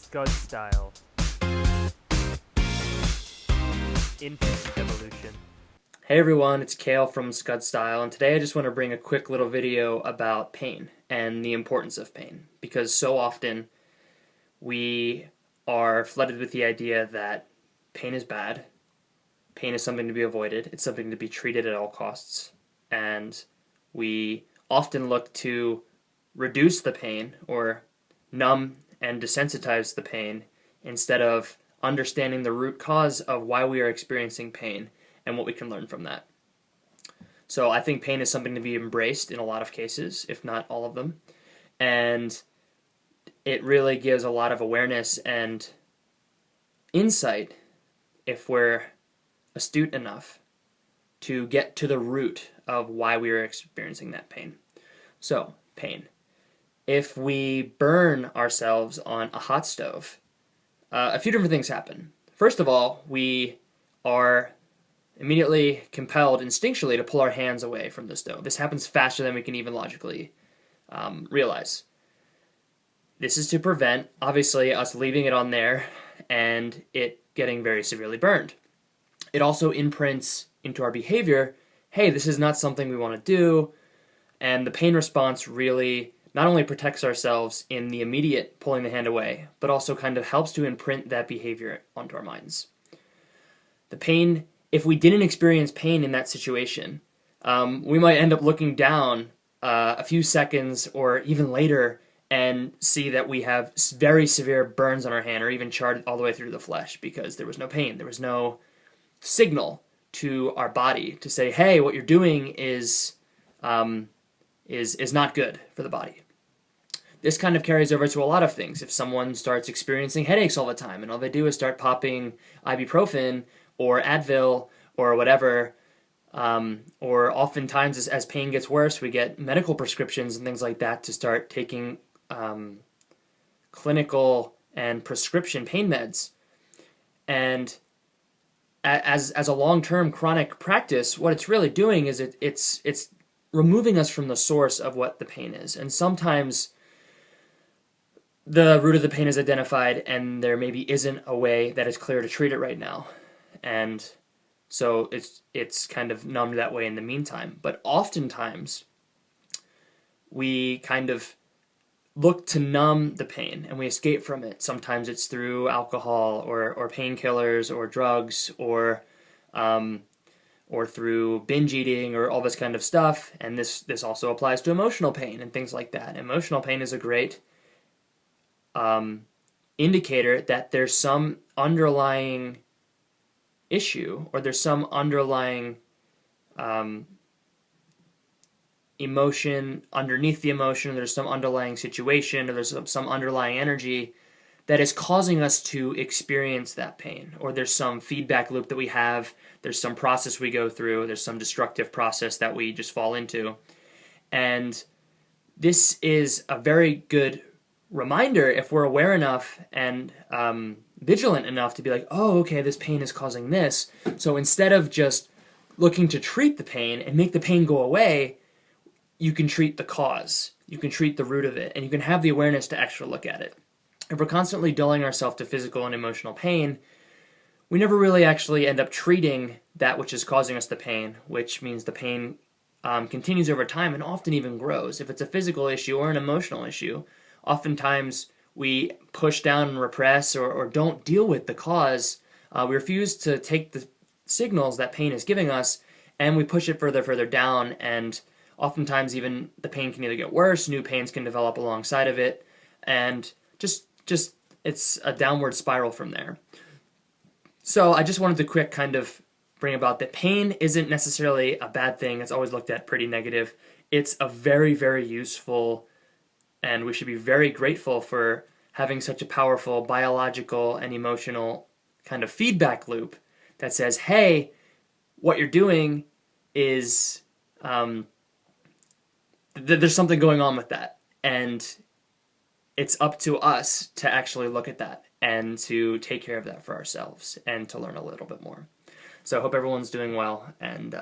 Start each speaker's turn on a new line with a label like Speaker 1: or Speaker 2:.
Speaker 1: Scud style. Infant evolution.
Speaker 2: Hey everyone, it's Kale from Scud Style, and today I just want to bring a quick little video about pain and the importance of pain, because so often we are flooded with the idea that pain is bad, pain is something to be avoided, it's something to be treated at all costs, and we often look to reduce the pain or numb and desensitize the pain instead of understanding the root cause of why we are experiencing pain and what we can learn from that. So I think pain is something to be embraced in a lot of cases, if not all of them. And it really gives a lot of awareness and insight if we're astute enough to get to the root of why we are experiencing that pain. So, pain. If we burn ourselves on a hot stove, a few different things happen. First of all, we are immediately compelled instinctually to pull our hands away from the stove. This happens faster than we can even logically realize. This is to prevent, obviously, us leaving it on there and it getting very severely burned. It also imprints into our behavior, hey, this is not something we want to do, and the pain response really not only protects ourselves in the immediate pulling the hand away, but also kind of helps to imprint that behavior onto our minds. The pain, if we didn't experience pain in that situation, we might end up looking down a few seconds or even later and see that we have very severe burns on our hand or even charred all the way through the flesh because there was no pain. There was no signal to our body to say, hey, what you're doing is not good for the body. This kind of carries over to a lot of things. If someone starts experiencing headaches all the time and all they do is start popping ibuprofen or Advil or whatever, or oftentimes as pain gets worse, we get medical prescriptions and things like that to start taking clinical and prescription pain meds. And as a long-term chronic practice, what it's really doing is it's removing us from the source of what the pain is. And sometimes the root of the pain is identified and there maybe isn't a way that is clear to treat it right now. And so it's kind of numbed that way in the meantime. But oftentimes we kind of look to numb the pain and we escape from it. Sometimes it's through alcohol or painkillers or drugs or through binge eating or all this kind of stuff. And this also applies to emotional pain and things like that. Emotional pain is a great indicator that there's some underlying issue or there's some underlying emotion underneath the emotion, or there's some underlying situation, or there's some underlying energy that is causing us to experience that pain, or there's some feedback loop that we have, there's some process we go through, there's some destructive process that we just fall into. And this is a very good reminder if we're aware enough and vigilant enough to be like, oh, okay, this pain is causing this. So instead of just looking to treat the pain and make the pain go away, you can treat the cause. You can treat the root of it, and you can have the awareness to actually look at it. If we're constantly dulling ourselves to physical and emotional pain, we never really actually end up treating that which is causing us the pain, which means the pain continues over time and often even grows. If it's a physical issue or an emotional issue, oftentimes we push down and repress or don't deal with the cause. We refuse to take the signals that pain is giving us, and we push it further down, and oftentimes even the pain can either get worse, new pains can develop alongside of it, and just it's a downward spiral from there. So I just wanted to quick kind of bring about that pain isn't necessarily a bad thing. It's always looked at pretty negative. It's a very, very useful, and we should be very grateful for having such a powerful biological and emotional kind of feedback loop that says, hey, what you're doing is there's something going on with that. And it's up to us to actually look at that and to take care of that for ourselves and to learn a little bit more. So I hope everyone's doing well, and